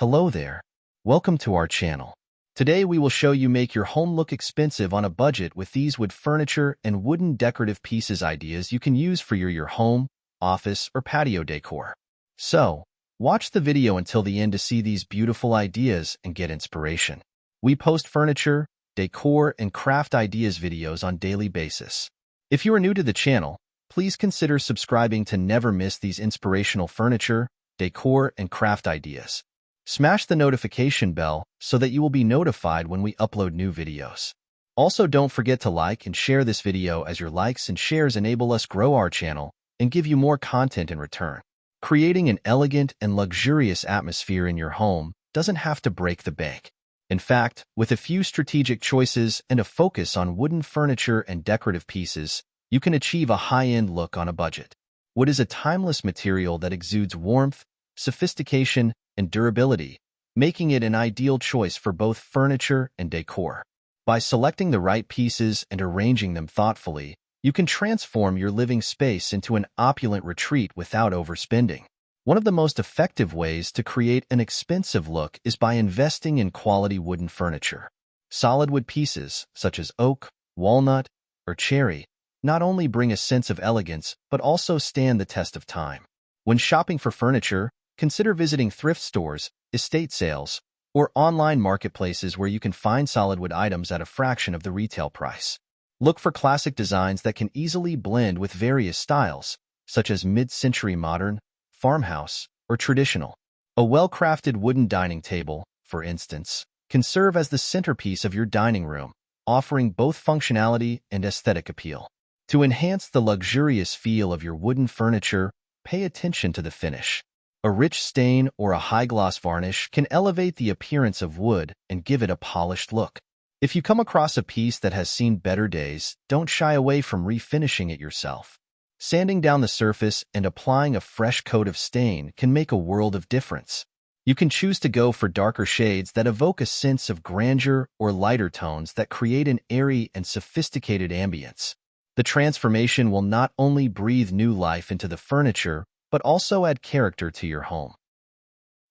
Hello there. Welcome to our channel. Today we will show you make your home look expensive on a budget with these wood furniture and wooden decorative pieces ideas you can use for your home, office, or patio decor. So, watch the video until the end to see these beautiful ideas and get inspiration. We post furniture, decor, and craft ideas videos on a daily basis. If you are new to the channel, please consider subscribing to never miss these inspirational furniture, decor, and craft ideas. Smash the notification bell so that you will be notified when we upload new videos. Also, don't forget to like and share this video as your likes and shares enable us grow our channel and give you more content in return. Creating an elegant and luxurious atmosphere in your home doesn't have to break the bank. In fact, with a few strategic choices and a focus on wooden furniture and decorative pieces, you can achieve a high-end look on a budget. Wood is a timeless material that exudes warmth, sophistication, and durability, making it an ideal choice for both furniture and decor. By selecting the right pieces and arranging them thoughtfully, you can transform your living space into an opulent retreat without overspending. One of the most effective ways to create an expensive look is by investing in quality wooden furniture. Solid wood pieces, such as oak, walnut, or cherry, not only bring a sense of elegance but also stand the test of time. When shopping for furniture, consider visiting thrift stores, estate sales, or online marketplaces where you can find solid wood items at a fraction of the retail price. Look for classic designs that can easily blend with various styles, such as mid-century modern, farmhouse, or traditional. A well-crafted wooden dining table, for instance, can serve as the centerpiece of your dining room, offering both functionality and aesthetic appeal. To enhance the luxurious feel of your wooden furniture, pay attention to the finish. A rich stain or a high-gloss varnish can elevate the appearance of wood and give it a polished look. If you come across a piece that has seen better days, don't shy away from refinishing it yourself. Sanding down the surface and applying a fresh coat of stain can make a world of difference. You can choose to go for darker shades that evoke a sense of grandeur or lighter tones that create an airy and sophisticated ambience. The transformation will not only breathe new life into the furniture, but also add character to your home.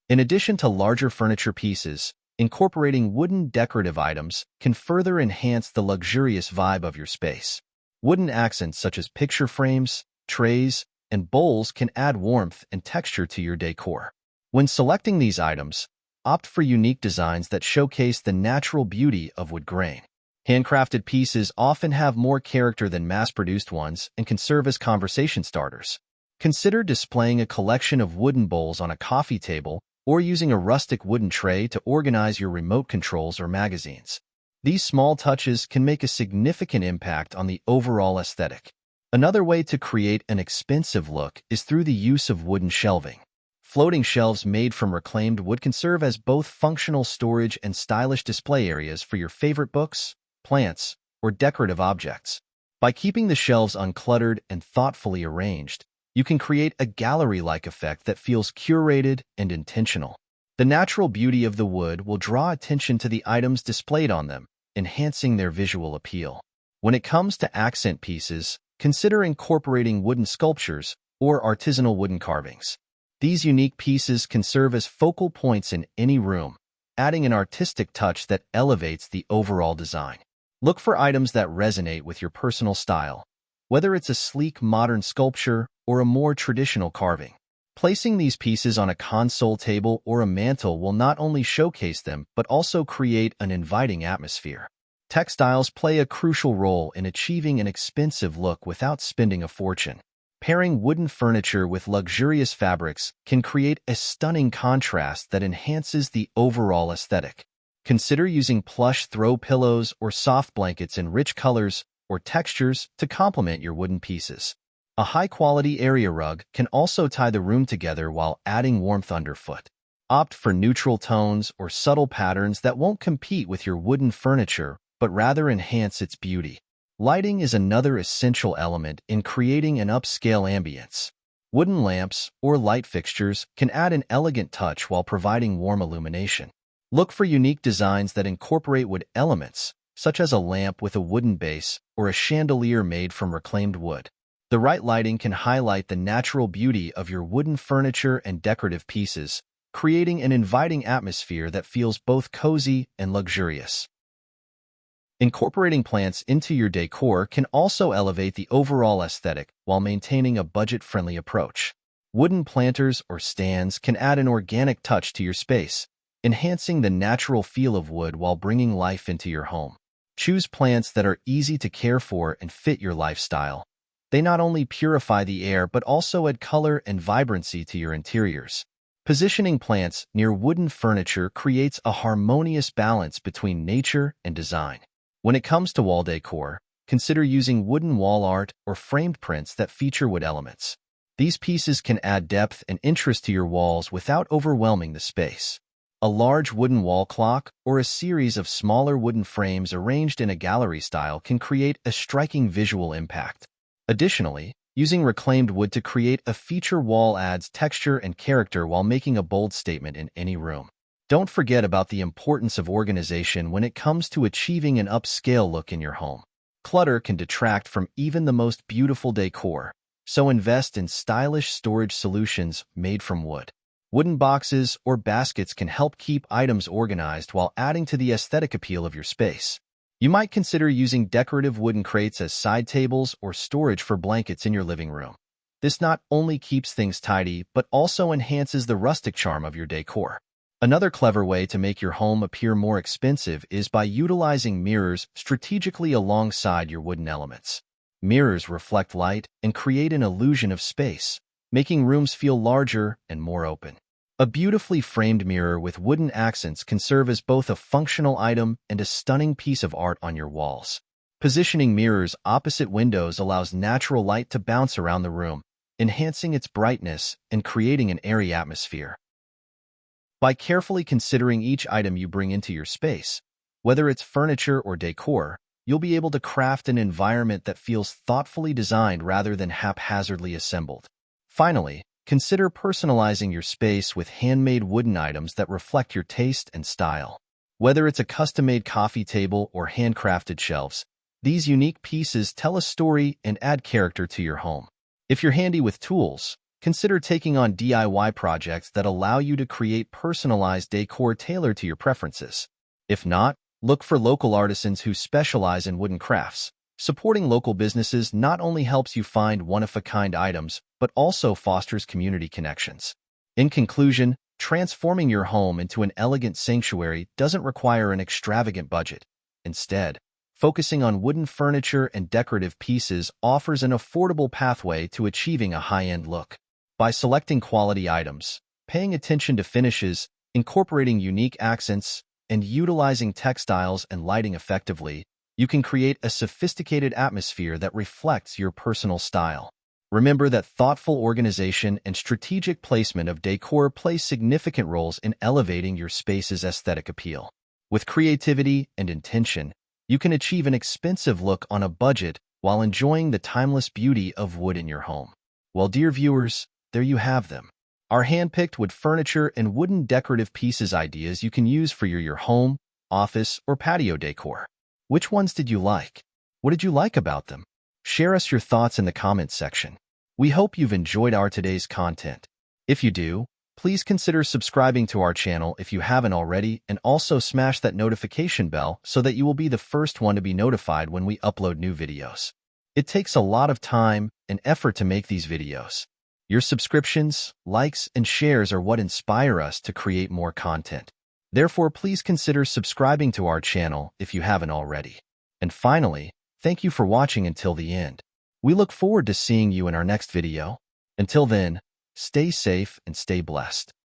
In addition to larger furniture pieces, incorporating wooden decorative items can further enhance the luxurious vibe of your space. Wooden accents such as picture frames, trays, and bowls can add warmth and texture to your decor. When selecting these items, opt for unique designs that showcase the natural beauty of wood grain. Handcrafted pieces often have more character than mass-produced ones and can serve as conversation starters. Consider displaying a collection of wooden bowls on a coffee table or using a rustic wooden tray to organize your remote controls or magazines. These small touches can make a significant impact on the overall aesthetic. Another way to create an expensive look is through the use of wooden shelving. Floating shelves made from reclaimed wood can serve as both functional storage and stylish display areas for your favorite books, plants, or decorative objects. By keeping the shelves uncluttered and thoughtfully arranged, you can create a gallery-like effect that feels curated and intentional. The natural beauty of the wood will draw attention to the items displayed on them, enhancing their visual appeal. When it comes to accent pieces, consider incorporating wooden sculptures or artisanal wooden carvings. These unique pieces can serve as focal points in any room, adding an artistic touch that elevates the overall design. Look for items that resonate with your personal style, whether it's a sleek modern sculpture or a more traditional carving. Placing these pieces on a console table or a mantel will not only showcase them but also create an inviting atmosphere. Textiles play a crucial role in achieving an expensive look without spending a fortune. Pairing wooden furniture with luxurious fabrics can create a stunning contrast that enhances the overall aesthetic. Consider using plush throw pillows or soft blankets in rich colors or textures to complement your wooden pieces. A high-quality area rug can also tie the room together while adding warmth underfoot. Opt for neutral tones or subtle patterns that won't compete with your wooden furniture, but rather enhance its beauty. Lighting is another essential element in creating an upscale ambience. Wooden lamps or light fixtures can add an elegant touch while providing warm illumination. Look for unique designs that incorporate wood elements, such as a lamp with a wooden base or a chandelier made from reclaimed wood. The right lighting can highlight the natural beauty of your wooden furniture and decorative pieces, creating an inviting atmosphere that feels both cozy and luxurious. Incorporating plants into your decor can also elevate the overall aesthetic while maintaining a budget-friendly approach. Wooden planters or stands can add an organic touch to your space, enhancing the natural feel of wood while bringing life into your home. Choose plants that are easy to care for and fit your lifestyle. They not only purify the air but also add color and vibrancy to your interiors. Positioning plants near wooden furniture creates a harmonious balance between nature and design. When it comes to wall decor, consider using wooden wall art or framed prints that feature wood elements. These pieces can add depth and interest to your walls without overwhelming the space. A large wooden wall clock or a series of smaller wooden frames arranged in a gallery style can create a striking visual impact. Additionally, using reclaimed wood to create a feature wall adds texture and character while making a bold statement in any room. Don't forget about the importance of organization when it comes to achieving an upscale look in your home. Clutter can detract from even the most beautiful decor, so invest in stylish storage solutions made from wood. Wooden boxes or baskets can help keep items organized while adding to the aesthetic appeal of your space. You might consider using decorative wooden crates as side tables or storage for blankets in your living room. This not only keeps things tidy, but also enhances the rustic charm of your decor. Another clever way to make your home appear more expensive is by utilizing mirrors strategically alongside your wooden elements. Mirrors reflect light and create an illusion of space, making rooms feel larger and more open. A beautifully framed mirror with wooden accents can serve as both a functional item and a stunning piece of art on your walls. Positioning mirrors opposite windows allows natural light to bounce around the room, enhancing its brightness and creating an airy atmosphere. By carefully considering each item you bring into your space, whether it's furniture or decor, you'll be able to craft an environment that feels thoughtfully designed rather than haphazardly assembled. Finally, consider personalizing your space with handmade wooden items that reflect your taste and style. Whether it's a custom-made coffee table or handcrafted shelves, these unique pieces tell a story and add character to your home. If you're handy with tools, consider taking on DIY projects that allow you to create personalized decor tailored to your preferences. If not, look for local artisans who specialize in wooden crafts. Supporting local businesses not only helps you find one-of-a-kind items, but also fosters community connections. In conclusion, transforming your home into an elegant sanctuary doesn't require an extravagant budget. Instead, focusing on wooden furniture and decorative pieces offers an affordable pathway to achieving a high-end look. By selecting quality items, paying attention to finishes, incorporating unique accents, and utilizing textiles and lighting effectively, you can create a sophisticated atmosphere that reflects your personal style. Remember that thoughtful organization and strategic placement of decor play significant roles in elevating your space's aesthetic appeal. With creativity and intention, you can achieve an expensive look on a budget while enjoying the timeless beauty of wood in your home. Well, dear viewers, there you have them. Our hand-picked wood furniture and wooden decorative pieces ideas you can use for your home, office, or patio decor. Which ones did you like? What did you like about them? Share us your thoughts in the comments section. We hope you've enjoyed our today's content. If you do, please consider subscribing to our channel if you haven't already, and also smash that notification bell so that you will be the first one to be notified when we upload new videos. It takes a lot of time and effort to make these videos. Your subscriptions, likes, and shares are what inspire us to create more content. Therefore, please consider subscribing to our channel if you haven't already. And finally, thank you for watching until the end. We look forward to seeing you in our next video. Until then, stay safe and stay blessed.